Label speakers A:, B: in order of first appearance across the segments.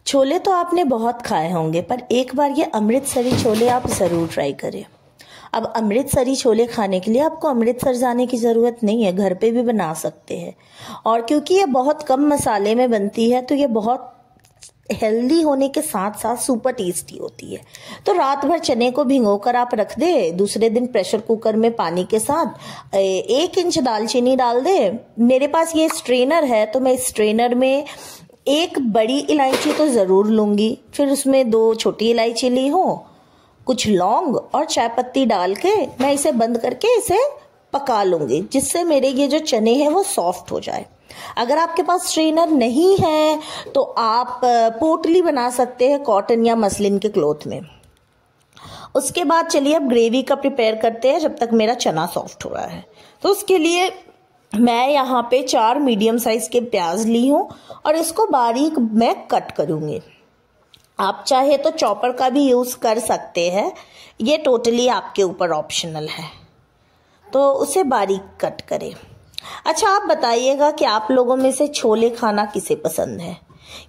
A: छोले तो आपने बहुत खाए होंगे, पर एक बार ये अमृतसरी छोले आप ज़रूर ट्राई करें। अब अमृतसरी छोले खाने के लिए आपको अमृतसर जाने की ज़रूरत नहीं है, घर पे भी बना सकते हैं। और क्योंकि ये बहुत कम मसाले में बनती है तो ये बहुत हेल्दी होने के साथ साथ सुपर टेस्टी होती है। तो रात भर चने को भिगोकर आप रख दे, दूसरे दिन प्रेशर कुकर में पानी के साथ 1 इंच दालचीनी डाल दे। मेरे पास ये स्ट्रेनर है तो मैं स्ट्रेनर में 1 बड़ी इलायची तो ज़रूर लूँगी, फिर उसमें 2 छोटी इलायची ली हूँ, कुछ लौंग और चाय पत्ती डाल के मैं इसे बंद करके इसे पका लूँगी, जिससे मेरे ये जो चने हैं वो सॉफ्ट हो जाए। अगर आपके पास स्ट्रेनर नहीं है तो आप पोटली बना सकते हैं कॉटन या मसलिन के क्लॉथ में। उसके बाद चलिए अब ग्रेवी का प्रिपेयर करते हैं जब तक मेरा चना सॉफ्ट हो रहा है। तो उसके लिए मैं यहाँ पे 4 मीडियम साइज के प्याज ली हूँ और इसको बारीक मैं कट करूँगी। आप चाहे तो चॉपर का भी यूज़ कर सकते हैं, ये टोटली आपके ऊपर ऑप्शनल है। तो उसे बारीक कट करें। अच्छा, आप बताइएगा कि आप लोगों में से छोले खाना किसे पसंद है।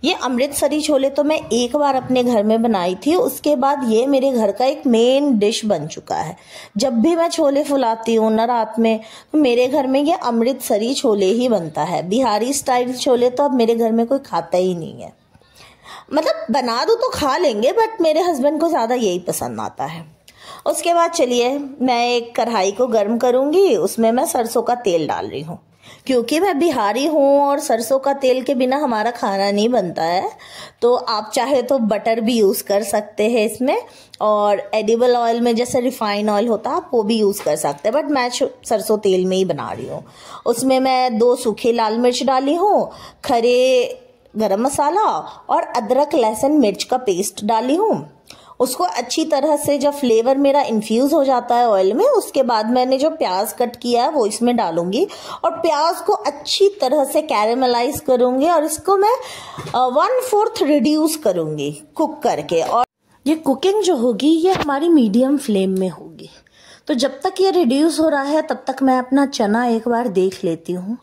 A: ये अमृतसरी छोले तो मैं एक बार अपने घर में बनाई थी, उसके बाद ये मेरे घर का एक मेन डिश बन चुका है। जब भी मैं छोले फुलाती हूँ ना रात में, तो मेरे घर में ये अमृतसरी छोले ही बनता है। बिहारी स्टाइल छोले तो अब मेरे घर में कोई खाता ही नहीं है। मतलब बना दो तो खा लेंगे, बट मेरे हस्बैंड को ज़्यादा यही पसंद आता है। उसके बाद चलिए मैं एक कढ़ाई को गर्म करूँगी, उसमें मैं सरसों का तेल डाल रही हूँ। क्योंकि मैं बिहारी हूँ और सरसों का तेल के बिना हमारा खाना नहीं बनता है, तो आप चाहे तो बटर भी यूज़ कर सकते हैं इसमें, और एडिबल ऑयल में जैसे रिफाइन ऑयल होता है आप वो भी यूज़ कर सकते हैं, बट मैं सरसों तेल में ही बना रही हूँ। उसमें मैं 2 सूखे लाल मिर्च डाली हूँ, खड़े गरम मसाला और अदरक लहसुन मिर्च का पेस्ट डाली हूँ। उसको अच्छी तरह से जब फ्लेवर मेरा इन्फ्यूज़ हो जाता है ऑयल में, उसके बाद मैंने जो प्याज कट किया है वो इसमें डालूंगी और प्याज को अच्छी तरह से कैरेमलाइज करूंगी और इसको मैं 1/4 रिड्यूस करूंगी कुक करके। और ये कुकिंग जो होगी ये हमारी मीडियम फ्लेम में होगी। तो जब तक ये रिड्यूस हो रहा है तब तक मैं अपना चना एक बार देख लेती हूँ।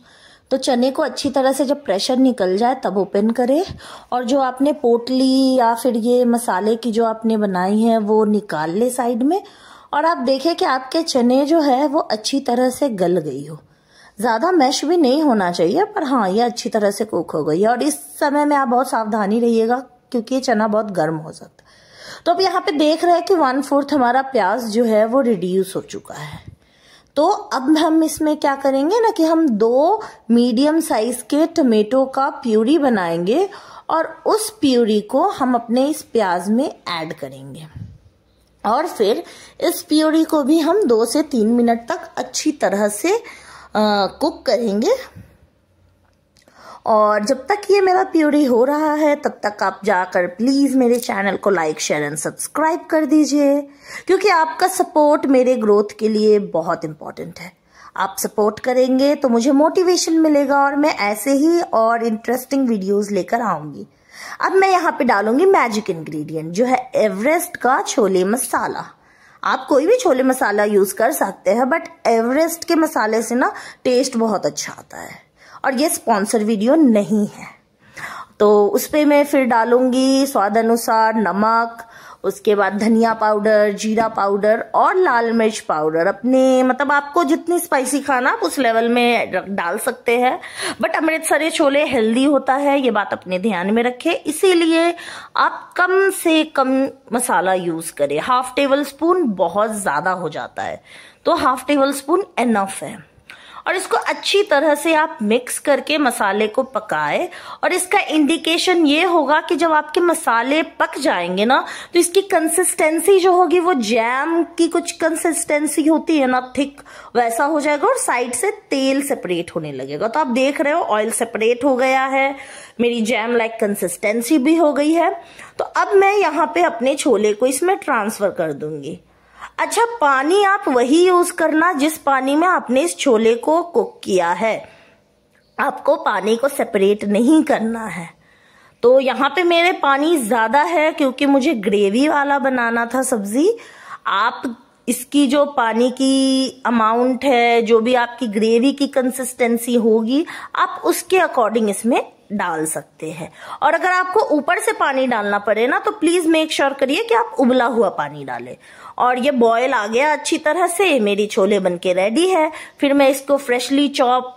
A: तो चने को अच्छी तरह से जब प्रेशर निकल जाए तब ओपन करें, और जो आपने पोटली या फिर ये मसाले की जो आपने बनाई है वो निकाल ले साइड में, और आप देखें कि आपके चने जो है वो अच्छी तरह से गल गई हो। ज़्यादा मैश भी नहीं होना चाहिए, पर हाँ ये अच्छी तरह से कुक हो गई है। और इस समय में आप बहुत सावधानी रहिएगा क्योंकि ये चना बहुत गर्म हो सकता है। तो अब यहाँ पे देख रहे हैं कि 1/4 हमारा प्याज जो है वो रिड्यूस हो चुका है। तो अब हम इसमें क्या करेंगे ना कि हम 2 मीडियम साइज के टमेटो का प्यूरी बनाएंगे और उस प्यूरी को हम अपने इस प्याज में ऐड करेंगे, और फिर इस प्यूरी को भी हम 2 से 3 मिनट तक अच्छी तरह से कुक करेंगे। और जब तक ये मेरा प्यूरी हो रहा है तब तक आप जाकर प्लीज़ मेरे चैनल को लाइक शेयर एंड सब्सक्राइब कर दीजिए, क्योंकि आपका सपोर्ट मेरे ग्रोथ के लिए बहुत इम्पोर्टेंट है। आप सपोर्ट करेंगे तो मुझे मोटिवेशन मिलेगा और मैं ऐसे ही और इंटरेस्टिंग वीडियोस लेकर आऊँगी। अब मैं यहाँ पे डालूंगी मैजिक इंग्रेडिएंट जो है एवरेस्ट का छोले मसाला। आप कोई भी छोले मसाला यूज़ कर सकते हैं, बट एवरेस्ट के मसाले से ना टेस्ट बहुत अच्छा आता है। और ये स्पॉन्सर वीडियो नहीं है। तो उस पर मैं फिर डालूंगी स्वाद अनुसार नमक, उसके बाद धनिया पाउडर, जीरा पाउडर और लाल मिर्च पाउडर। अपने मतलब आपको जितनी स्पाइसी खाना आप उस लेवल में डाल सकते हैं, बट अमृतसरी छोले हेल्दी होता है, ये बात अपने ध्यान में रखें। इसीलिए आप कम से कम मसाला यूज करें। 1/2 टेबल स्पून बहुत ज्यादा हो जाता है, तो 1/2 टेबल स्पून एनफ है। और इसको अच्छी तरह से आप मिक्स करके मसाले को पकाए, और इसका इंडिकेशन ये होगा कि जब आपके मसाले पक जाएंगे ना तो इसकी कंसिस्टेंसी जो होगी वो जैम की कुछ कंसिस्टेंसी होती है ना, थिक, वैसा हो जाएगा और साइड से तेल सेपरेट होने लगेगा। तो आप देख रहे हो ऑयल सेपरेट हो गया है, मेरी जैम लाइक कंसिस्टेंसी भी हो गई है। तो अब मैं यहाँ पे अपने छोले को इसमें ट्रांसफर कर दूंगी। अच्छा, पानी आप वही यूज करना जिस पानी में आपने इस छोले को कुक किया है, आपको पानी को सेपरेट नहीं करना है। तो यहाँ पे मेरे पानी ज्यादा है क्योंकि मुझे ग्रेवी वाला बनाना था सब्जी। आप इसकी जो पानी की अमाउंट है, जो भी आपकी ग्रेवी की कंसिस्टेंसी होगी, आप उसके अकॉर्डिंग इसमें डाल सकते हैं। और अगर आपको ऊपर से पानी डालना पड़े ना, तो प्लीज मेक श्योर करिए कि आप उबला हुआ पानी डालें। और ये बॉयल आ गया अच्छी तरह से, मेरी छोले बनके रेडी है। फिर मैं इसको फ्रेशली चॉप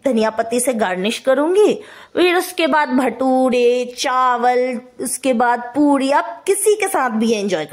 A: धनिया पत्ती से गार्निश करूंगी। फिर उसके बाद भटूरे, चावल, उसके बाद पूरी, आप किसी के साथ भी एंजॉय कर